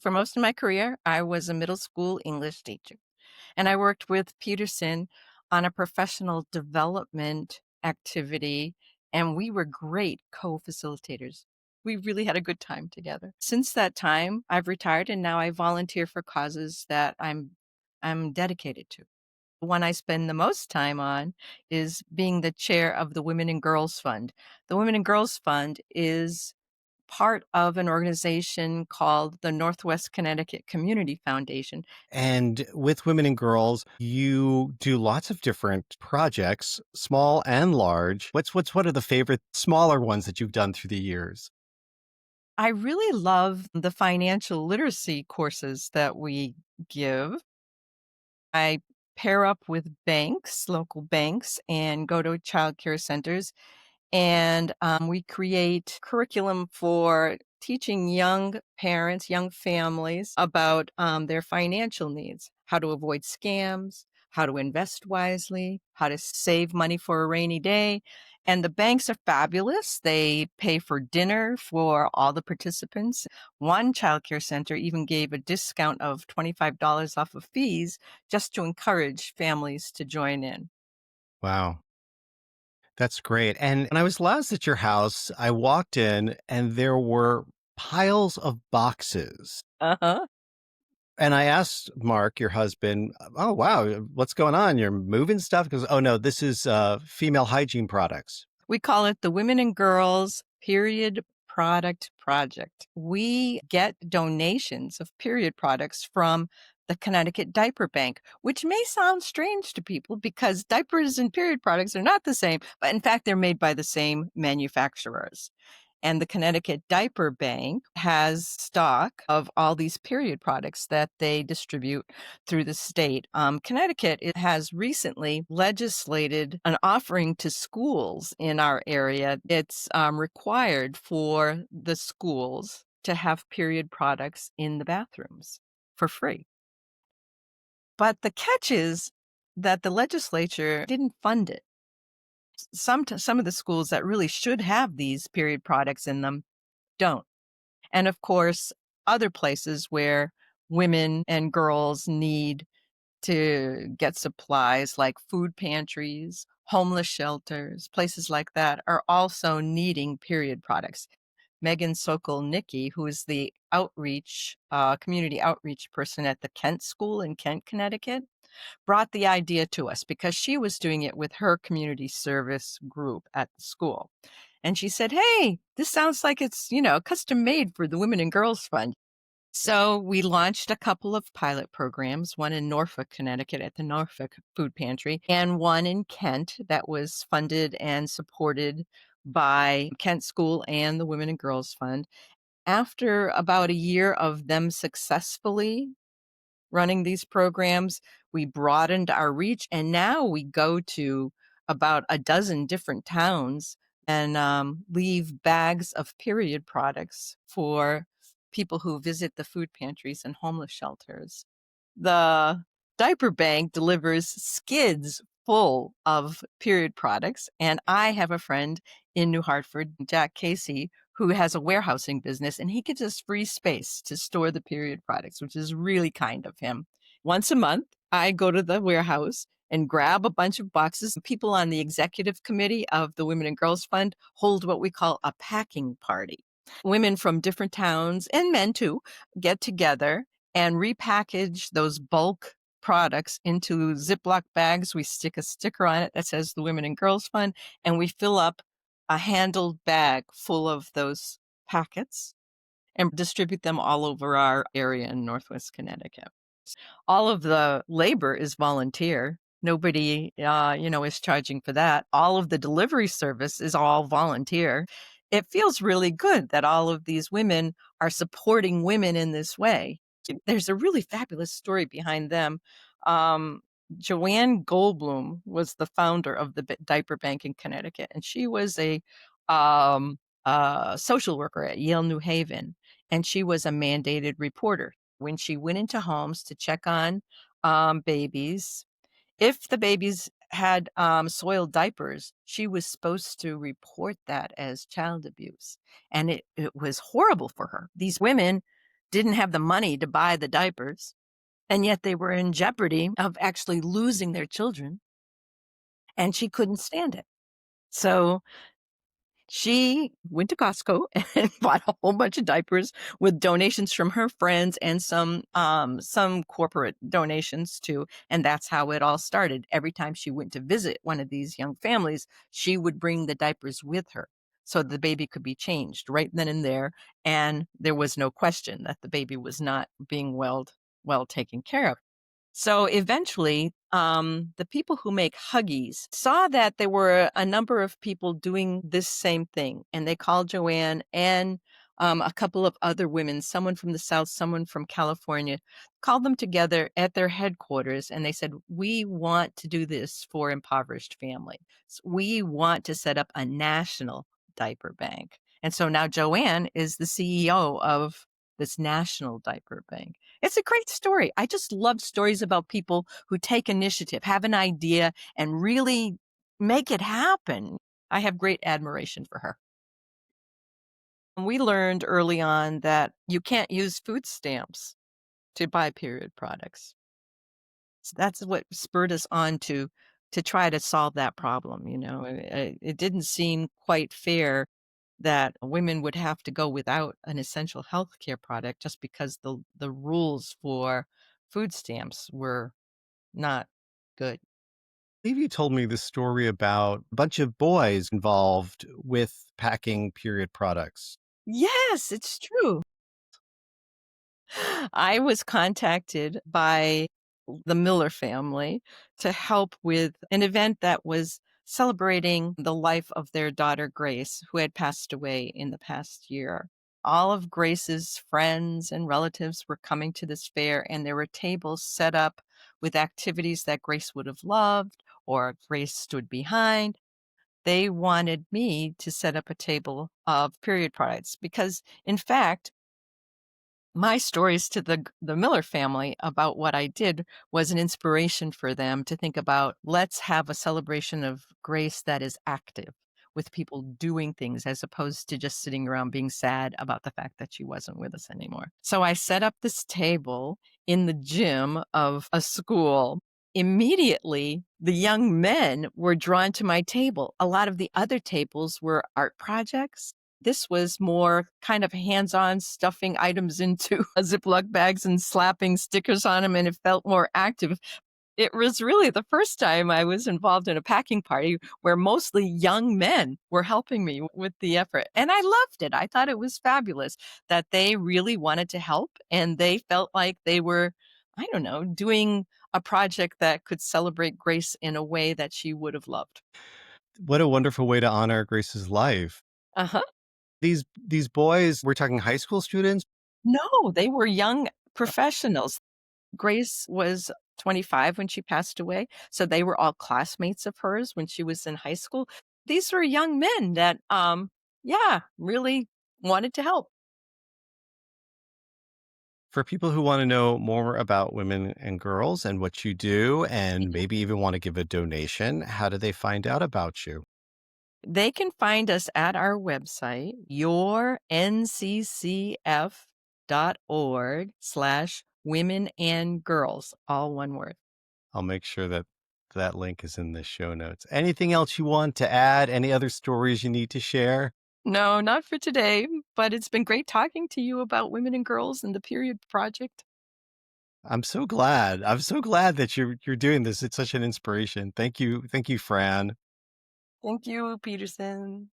For most of my career, I was a middle school English teacher, and I worked with Peterson on a professional development activity, and we were great co-facilitators. We really had a good time together. Since that time, I've retired and now I volunteer for causes that I'm dedicated to. The one I spend the most time on is being the chair of the Women and Girls Fund. The Women and Girls Fund is part of an organization called the Northwest Connecticut Community Foundation. And with Women and Girls, you do lots of different projects, small and large. What's what are the favorite smaller ones that you've done through the years? I really love the financial literacy courses that we give. I pair up with banks, local banks, and go to childcare centers and we create curriculum for teaching young parents, young families about their financial needs, how to avoid scams, how to invest wisely, how to save money for a rainy day. And the banks are fabulous. They pay for dinner for all the participants. One childcare center even gave a discount of $25 off of fees just to encourage families to join in. Wow, that's great. And when I was last at your house, I walked in and there were piles of boxes. Uh-huh. And I asked Mark, your husband, "Oh, wow, what's going on? You're moving stuff?" Because, "Oh, no, this is female hygiene products." We call it the Women and Girls Period Product Project. We get donations of period products from the Connecticut Diaper Bank, which may sound strange to people because diapers and period products are not the same, but in fact, they're made by the same manufacturers. And the Connecticut Diaper Bank has stock of all these period products that they distribute through the state. Connecticut it has recently legislated an offering to schools in our area. It's required for the schools to have period products in the bathrooms for free. But the catch is that the legislature didn't fund it. Some of the schools that really should have these period products in them don't. And of course, other places where women and girls need to get supplies like food pantries, homeless shelters, places like that are also needing period products. Megan Sokol-Nicky, who is the community outreach person at the Kent School in Kent, Connecticut, brought the idea to us because she was doing it with her community service group at the school. And she said, "Hey, this sounds like it's, custom made for the Women and Girls Fund." So we launched a couple of pilot programs, one in Norfolk, Connecticut at the Norfolk Food Pantry, and one in Kent that was funded and supported by Kent School and the Women and Girls Fund. After about a year of them successfully running these programs, we broadened our reach, and now we go to about a dozen different towns and leave bags of period products for people who visit the food pantries and homeless shelters. The diaper bank delivers skids full of period products, and I have a friend in New Hartford, Jack Casey, who has a warehousing business, and he gives us free space to store the period products, which is really kind of him. Once a month, I go to the warehouse and grab a bunch of boxes. People on the executive committee of the Women and Girls Fund hold what we call a packing party. Women from different towns and men too get together and repackage those bulk products into Ziploc bags. We stick a sticker on it that says the Women and Girls Fund, and we fill up a handled bag full of those packets and distribute them all over our area in Northwest Connecticut. All of the labor is volunteer. Nobody, is charging for that. All of the delivery service is all volunteer. It feels really good that all of these women are supporting women in this way. There's a really fabulous story behind them. Um, Joanne Goldblum was the founder of the Diaper Bank in Connecticut, and she was um, a social worker at Yale New Haven, and she was a mandated reporter when she went into homes to check on babies. If the babies had soiled diapers, she was supposed to report that as child abuse. And it was horrible for her. These women didn't have the money to buy the diapers, and yet they were in jeopardy of actually losing their children, and she couldn't stand it. So she went to Costco and bought a whole bunch of diapers with donations from her friends and some corporate donations too, and that's how it all started. Every time she went to visit one of these young families, she would bring the diapers with her so the baby could be changed right then and there, and there was no question that the baby was not being well taken care of. So eventually, the people who make Huggies saw that there were a number of people doing this same thing, and they called Joanne and a couple of other women, someone from the South, someone from California, called them together at their headquarters, and they said, "We want to do this for impoverished families. We want to set up a national diaper bank." And so now Joanne is the CEO of this national diaper bank. It's a great story. I just love stories about people who take initiative, have an idea, and really make it happen. I have great admiration for her. We learned early on that you can't use food stamps to buy period products. So that's what spurred us on to try to solve that problem. It didn't seem quite fair that women would have to go without an essential healthcare product just because the rules for food stamps were not good. Believe you told me this story about a bunch of boys involved with packing period products. Yes, it's true. I was contacted by the Miller family to help with an event that was celebrating the life of their daughter, Grace, who had passed away in the past year. All of Grace's friends and relatives were coming to this fair, and there were tables set up with activities that Grace would have loved or Grace stood behind. They wanted me to set up a table of period products because, in fact, my stories to the Miller family about what I did was an inspiration for them to think about, let's have a celebration of grace that is active with people doing things as opposed to just sitting around being sad about the fact that she wasn't with us anymore. So I set up this table in the gym of a school. Immediately, the young men were drawn to my table. A lot of the other tables were art projects. This was more kind of hands-on stuffing items into Ziploc bags and slapping stickers on them, and it felt more active. It was really the first time I was involved in a packing party where mostly young men were helping me with the effort, and I loved it. I thought it was fabulous that they really wanted to help, and they felt like they were, I don't know, doing a project that could celebrate Grace in a way that she would have loved. What a wonderful way to honor Grace's life. Uh-huh. These boys, we're talking high school students. No, they were young professionals. Grace was 25 when she passed away, so they were all classmates of hers when she was in high school. These were young men that, yeah, really wanted to help. For people who want to know more about women and girls and what you do, and Mhm. maybe even want to give a donation, how do they find out about you? They can find us at our website, yournccf.org/women and girls, all one word. I'll make sure that that link is in the show notes. Anything else you want to add? Any other stories you need to share? No, not for today, but it's been great talking to you about women and girls and the Period Project. I'm so glad. I'm so glad that you're doing this. It's such an inspiration. Thank you. Thank you, Fran. Thank you, Peterson.